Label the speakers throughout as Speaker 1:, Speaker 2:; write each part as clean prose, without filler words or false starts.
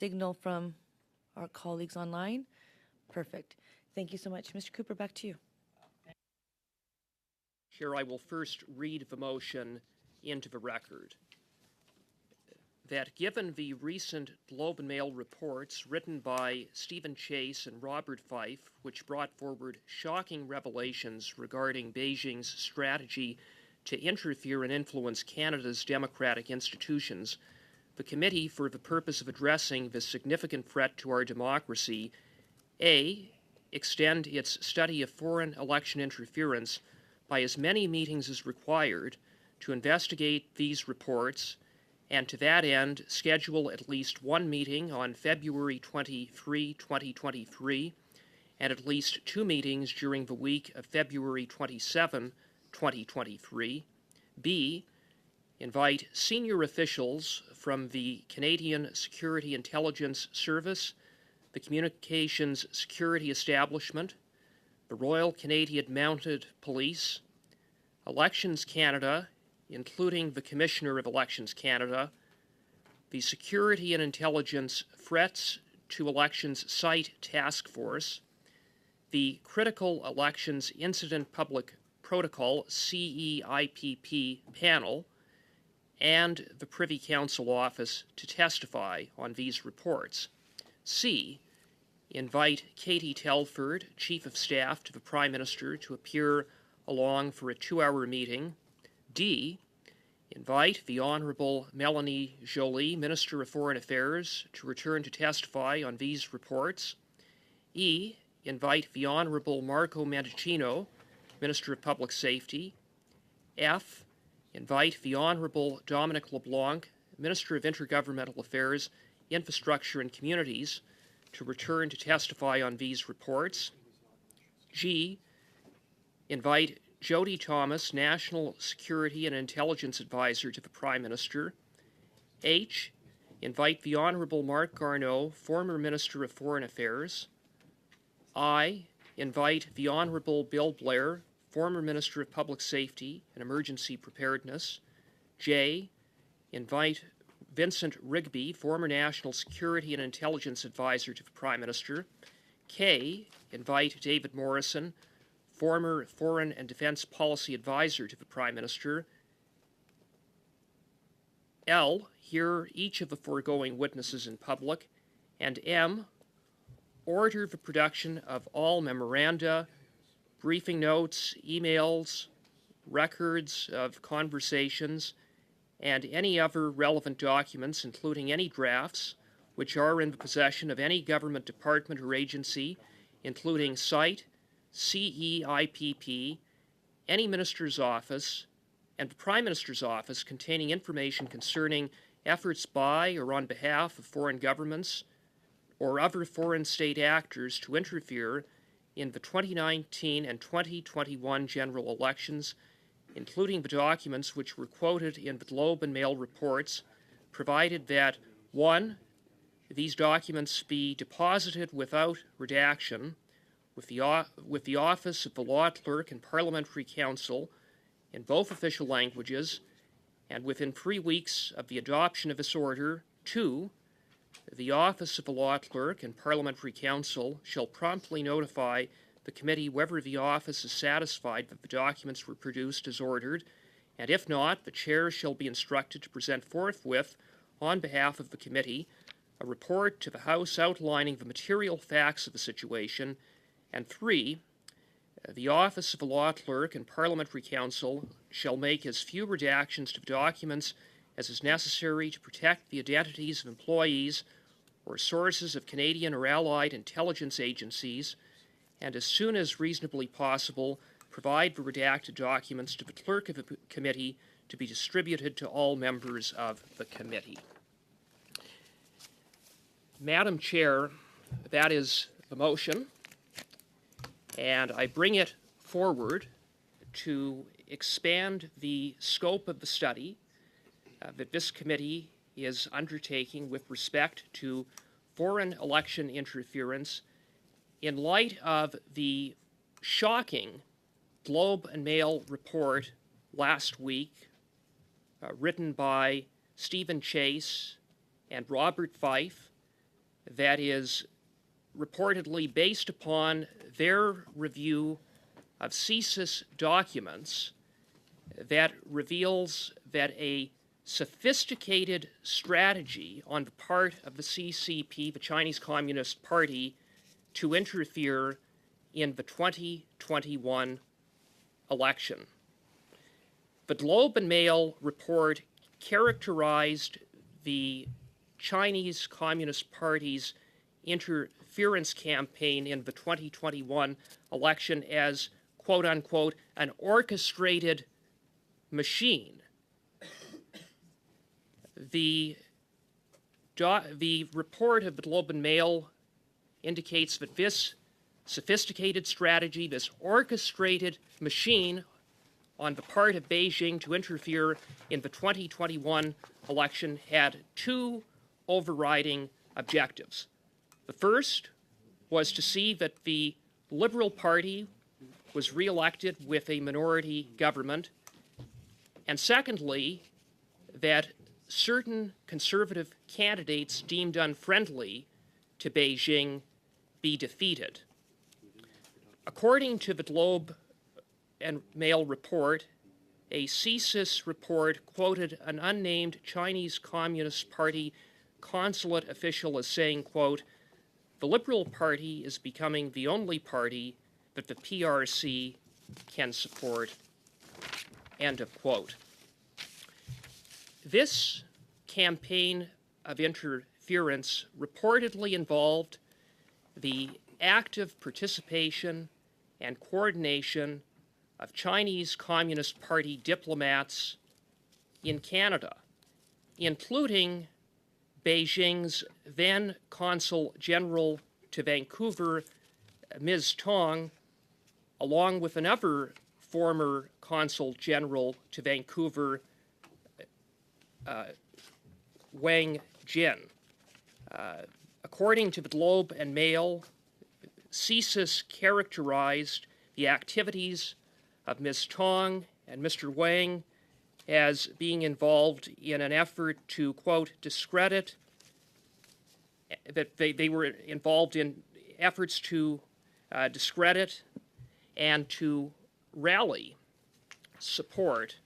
Speaker 1: signal from our colleagues online? Perfect. Thank you so much. Mr. Cooper, back to you.
Speaker 2: Chair, I will first read the motion into the record. That given the recent Globe and Mail reports written by Stephen Chase and Robert Fife, which brought forward shocking revelations regarding Beijing's strategy to interfere and influence Canada's democratic institutions, the committee, for the purpose of addressing this significant threat to our democracy, A, extend its study of foreign election interference by as many meetings as required to investigate these reports, and to that end schedule at least one meeting on February 23, 2023, and at least two meetings during the week of February 27, 2023. B, invite senior officials from the Canadian Security Intelligence Service, the Communications Security Establishment, the Royal Canadian Mounted Police, Elections Canada, including the Commissioner of Elections Canada, the Security and Intelligence Threats to Elections Site Task Force, the Critical Elections Incident Public Protocol CEIPP panel, and the Privy Council Office to testify on these reports. C, invite Katie Telford, Chief of Staff to the Prime Minister, to appear along for a 2-hour meeting. D, invite the Honourable Melanie Joly, Minister of Foreign Affairs, to return to testify on these reports. E, invite the Honourable Marco Mendicino, Minister of Public Safety. F, invite the Honourable Dominic LeBlanc, Minister of Intergovernmental Affairs, Infrastructure and Communities, to return to testify on these reports. G, invite Jody Thomas, National Security and Intelligence Advisor to the Prime Minister. H, invite the Honourable Marc Garneau, former Minister of Foreign Affairs. I, invite the Honourable Bill Blair, former Minister of Public Safety and Emergency Preparedness. J, invite Vincent Rigby, former National Security and Intelligence Advisor to the Prime Minister. K, invite David Morrison, former Foreign and Defence Policy Advisor to the Prime Minister. L, hear each of the foregoing witnesses in public. And M, order the production of all memoranda, briefing notes, emails, records of conversations, and any other relevant documents, including any drafts, which are in the possession of any government department or agency, including CITE, CEIPP, any minister's office, and the Prime Minister's office, containing information concerning efforts by or on behalf of foreign governments or other foreign state actors to interfere in the 2019 and 2021 general elections, including the documents which were quoted in the Globe and Mail reports, provided that 1. These documents be deposited without redaction with the Office of the Law Clerk and Parliamentary Counsel in both official languages, and within 3 weeks of the adoption of this order. 2. The Office of the Law Clerk and Parliamentary Counsel shall promptly notify the committee whether the office is satisfied that the documents were produced as ordered, and if not, the chair shall be instructed to present forthwith, on behalf of the committee, a report to the House outlining the material facts of the situation. And 3, the Office of the Law Clerk and Parliamentary Counsel shall make as few redactions to the documents as is necessary to protect the identities of employees or sources of Canadian or Allied intelligence agencies, and as soon as reasonably possible, provide the redacted documents to the clerk of the committee to be distributed to all members of the committee. Madam Chair, that is the motion, and I bring it forward to expand the scope of the study that this committee is undertaking with respect to foreign election interference in light of the shocking Globe and Mail report last week written by Stephen Chase and Robert Fife, that is reportedly based upon their review of CSIS documents that reveals that a sophisticated strategy on the part of the CCP, the Chinese Communist Party, to interfere in the 2021 election. The Globe and Mail report characterized the Chinese Communist Party's interference campaign in the 2021 election as, quote unquote, an orchestrated machine. The report of the Globe and Mail indicates that this sophisticated strategy, this orchestrated machine on the part of Beijing to interfere in the 2021 election had two overriding objectives. The first was to see that the Liberal Party was reelected with a minority government, and secondly, that certain conservative candidates deemed unfriendly to Beijing be defeated. According to the Globe and Mail report, a CSIS report quoted an unnamed Chinese Communist Party consulate official as saying, quote, "The Liberal Party is becoming the only party that the PRC can support," end of quote. This campaign of interference reportedly involved the active participation and coordination of Chinese Communist Party diplomats in Canada, including Beijing's then Consul General to Vancouver, Ms. Tong, along with another former Consul General to Vancouver, Wang Jin. According to the Globe and Mail, CSIS characterized the activities of Ms. Tong and Mr. Wang as being involved in an effort to, quote, discredit, that they were involved in efforts to discredit and to rally support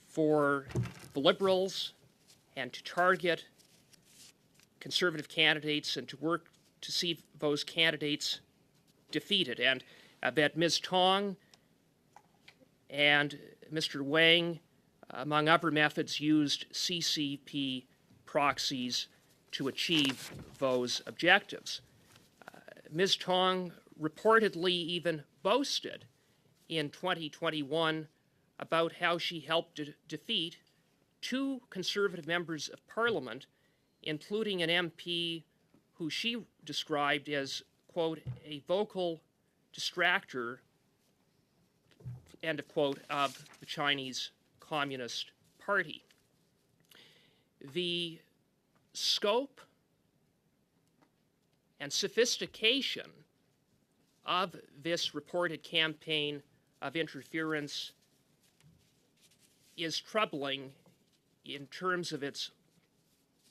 Speaker 2: for the Liberals and to target conservative candidates and to work to see those candidates defeated. And that Ms. Tong and Mr. Wang, among other methods, used CCP proxies to achieve those objectives. Ms. Tong reportedly even boasted in 2021 about how she helped defeat two conservative members of parliament, including an MP who she described as, quote, a vocal distractor, end of quote, of the Chinese Communist Party. The scope and sophistication of this reported campaign of interference is troubling in terms of its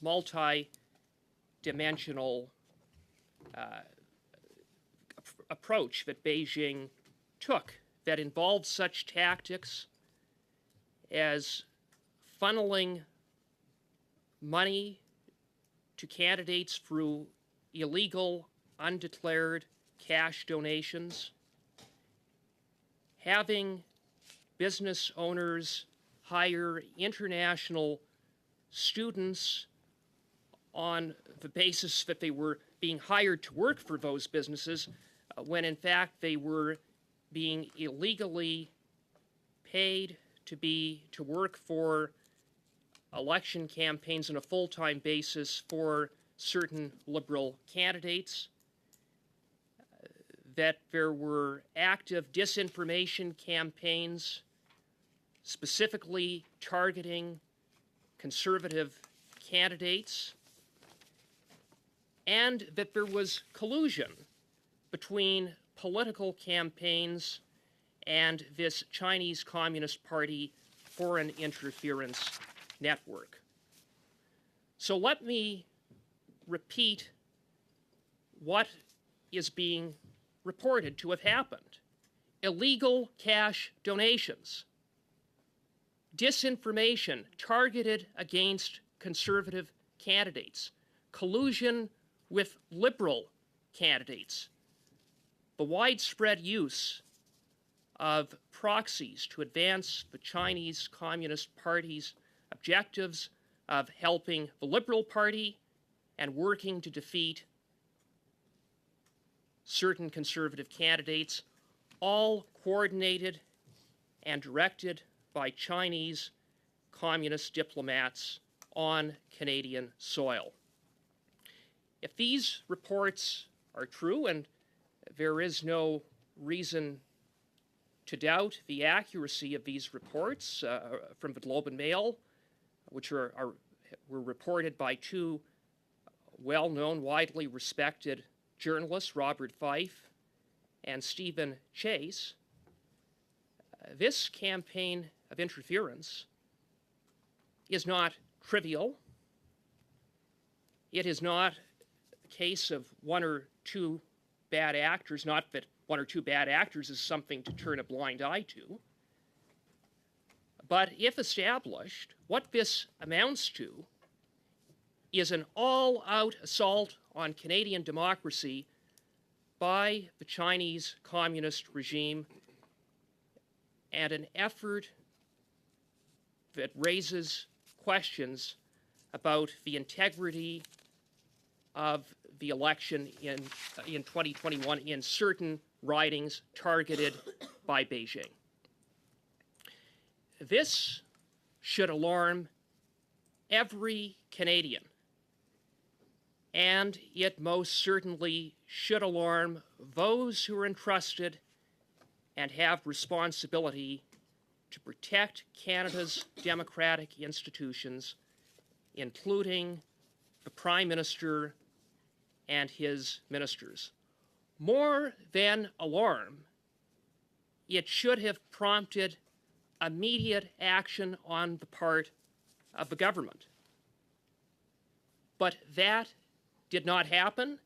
Speaker 2: multi-dimensional approach that Beijing took that involved such tactics as funneling money to candidates through illegal, undeclared cash donations, having business owners hire international students on the basis that they were being hired to work for those businesses, when in fact they were being illegally paid to work for election campaigns on a full-time basis for certain Liberal candidates, that there were active disinformation campaigns specifically targeting conservative candidates, and that there was collusion between political campaigns and this Chinese Communist Party foreign interference network. So let me repeat what is being reported to have happened: illegal cash donations, disinformation targeted against conservative candidates, collusion with liberal candidates, the widespread use of proxies to advance the Chinese Communist Party's objectives of helping the Liberal Party and working to defeat certain conservative candidates, all coordinated and directed by Chinese communist diplomats on Canadian soil. If these reports are true, and there is no reason to doubt the accuracy of these reports from the Globe and Mail, which were reported by two well-known, widely respected journalists, Robert Fife and Stephen Chase, this campaign of interference is not trivial. It is not a case of one or two bad actors, not that one or two bad actors is something to turn a blind eye to. But if established, what this amounts to is an all-out assault on Canadian democracy by the Chinese communist regime, and an effort that raises questions about the integrity of the election in 2021 in certain ridings targeted by Beijing. This should alarm every Canadian, and it most certainly should alarm those who are entrusted and have responsibility to protect Canada's democratic institutions, including the Prime Minister and his ministers. More than alarm, it should have prompted immediate action on the part of the government. But that did not happen,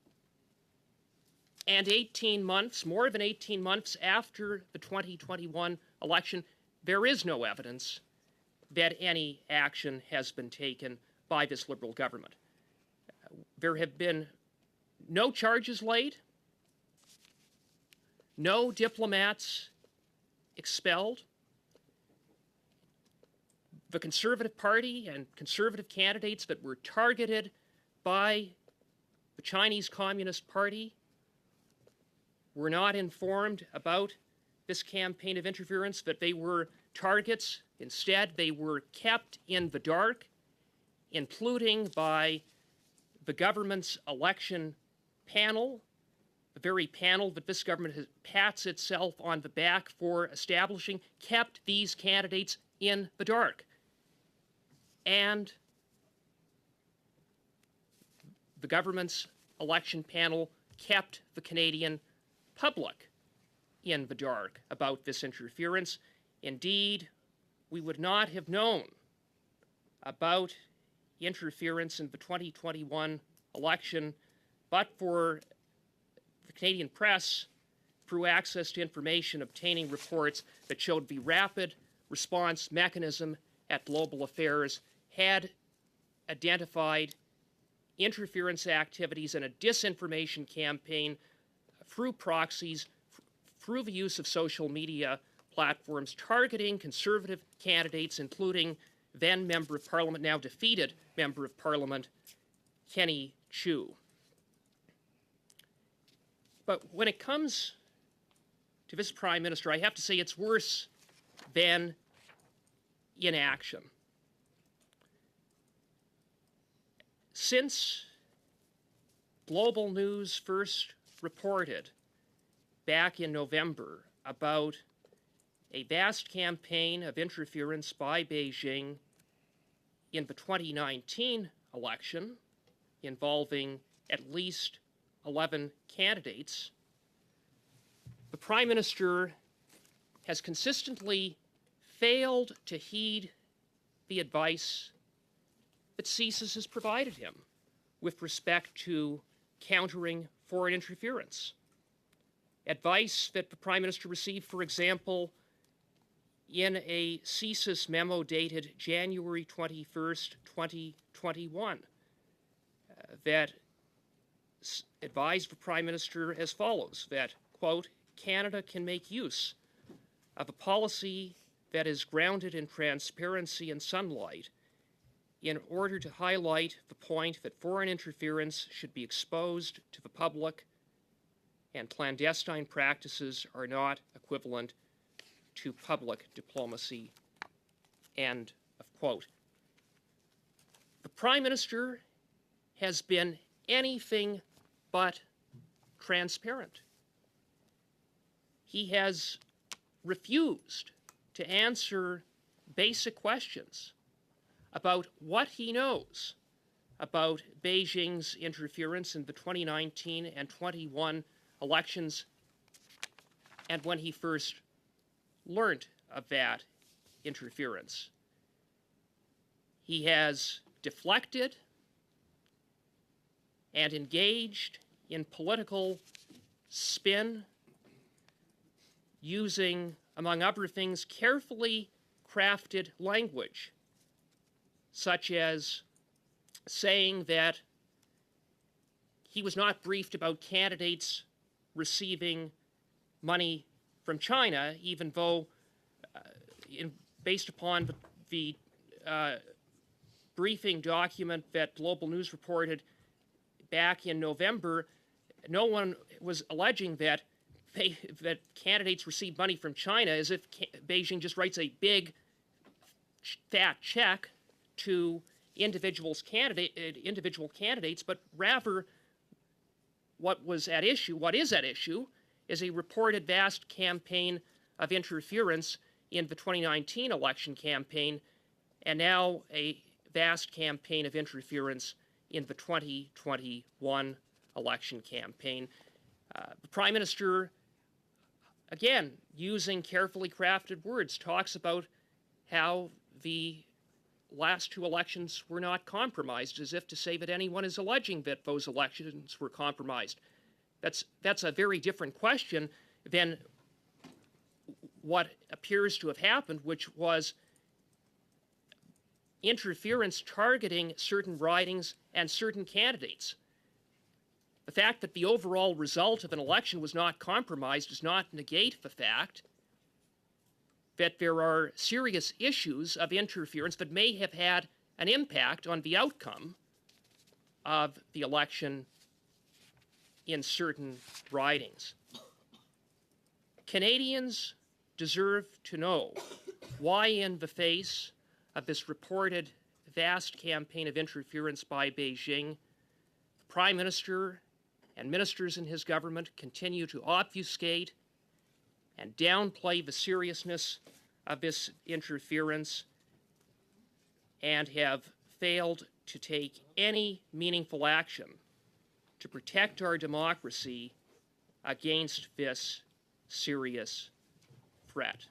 Speaker 2: and 18 months, more than 18 months after the 2021 election, there is no evidence that any action has been taken by this Liberal government. There have been no charges laid, no diplomats expelled. The Conservative Party and conservative candidates that were targeted by the Chinese Communist Party were not informed about this campaign of interference, that they were targets. Instead, they were kept in the dark, including by the government's election panel, the very panel that this government pats itself on the back for establishing, kept these candidates in the dark. And the government's election panel kept the Canadian public in the dark about this interference. Indeed, we would not have known about interference in the 2021 election but for the Canadian press, through access to information, obtaining reports that showed the rapid response mechanism at Global Affairs had identified interference activities and a disinformation campaign through proxies, through the use of social media platforms, targeting conservative candidates, including then Member of Parliament, now defeated Member of Parliament, Kenny Chiu. But when it comes to this Prime Minister, I have to say it's worse than inaction. Since Global News first reported back in November about a vast campaign of interference by Beijing in the 2019 election involving at least 11 candidates, the Prime Minister has consistently failed to heed the advice that CSIS has provided him with respect to countering foreign interference. Advice that the Prime Minister received, for example, in a CSIS memo dated January 21st, 2021, that advised the Prime Minister as follows, that, quote, Canada can make use of a policy that is grounded in transparency and sunlight in order to highlight the point that foreign interference should be exposed to the public and clandestine practices are not equivalent to public diplomacy, end of quote. The Prime Minister has been anything but transparent. He has refused to answer basic questions about what he knows about Beijing's interference in the 2019 and 21 elections and when he first learned of that interference. He has deflected and engaged in political spin using, among other things, carefully crafted language, such as saying that he was not briefed about candidates receiving money from China, even though, based upon the briefing document that Global News reported back in November, no one was alleging that that candidates receive money from China as if Beijing just writes a big, fat check to individual candidates, but rather what is at issue, is a reported vast campaign of interference in the 2019 election campaign, and now a vast campaign of interference in the 2021 election campaign. The Prime Minister, again, using carefully crafted words, talks about how the last two elections were not compromised, as if to say that anyone is alleging that those elections were compromised. That's a very different question than what appears to have happened, which was interference targeting certain ridings and certain candidates. The fact that the overall result of an election was not compromised does not negate the fact that there are serious issues of interference that may have had an impact on the outcome of the election in certain ridings. Canadians deserve to know why, in the face of this reported vast campaign of interference by Beijing, the Prime Minister and ministers in his government continue to obfuscate and downplay the seriousness of this interference and have failed to take any meaningful action to protect our democracy against this serious threat.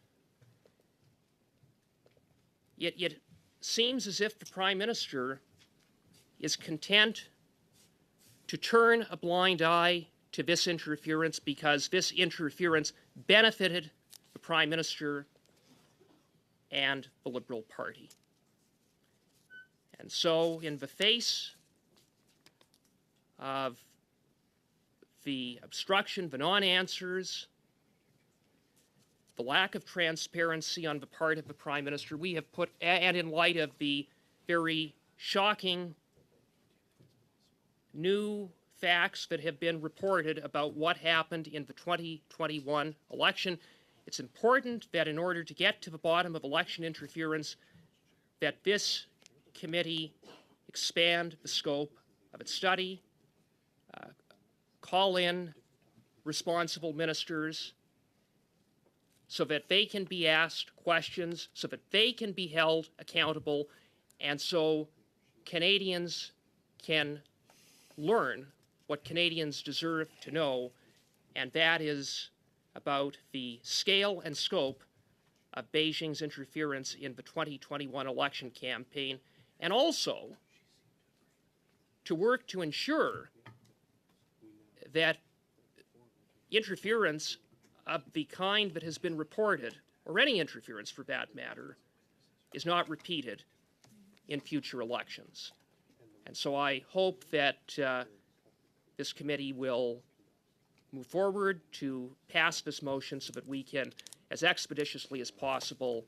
Speaker 2: It seems as if the Prime Minister is content to turn a blind eye to this interference because this interference benefited the Prime Minister and the Liberal Party. And so, in the face of the obstruction, the non-answers, the lack of transparency on the part of the Prime Minister, we have put, and in light of the very shocking new facts that have been reported about what happened in the 2021 election, it's important that in order to get to the bottom of election interference, that this committee expand the scope of its study, call in responsible ministers so that they can be asked questions, so that they can be held accountable, and so Canadians can learn what Canadians deserve to know, and that is about the scale and scope of Beijing's interference in the 2021 election campaign, and also to work to ensure that interference of the kind that has been reported, or any interference for that matter, is not repeated in future elections. And so I hope that this committee will move forward to pass this motion so that we can, as expeditiously as possible,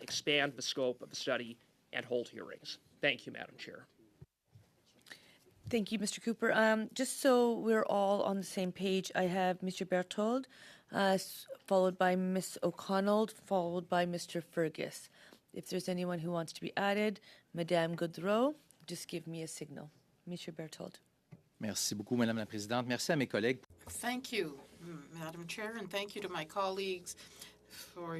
Speaker 2: expand the scope of the study and hold hearings. Thank you, Madam Chair.
Speaker 1: Thank you, Mr. Cooper. Just so we're all on the same page, I have Mr. Berthold, followed by Ms. O'Connell, followed by Mr. Fergus. If there's anyone who wants to be added, Madame Gaudreau, just give me a signal. Mr. Berthold.
Speaker 3: Merci beaucoup, Madame la Présidente. Merci à mes collègues.
Speaker 4: Thank you, Madam Chair, and thank you to my colleagues for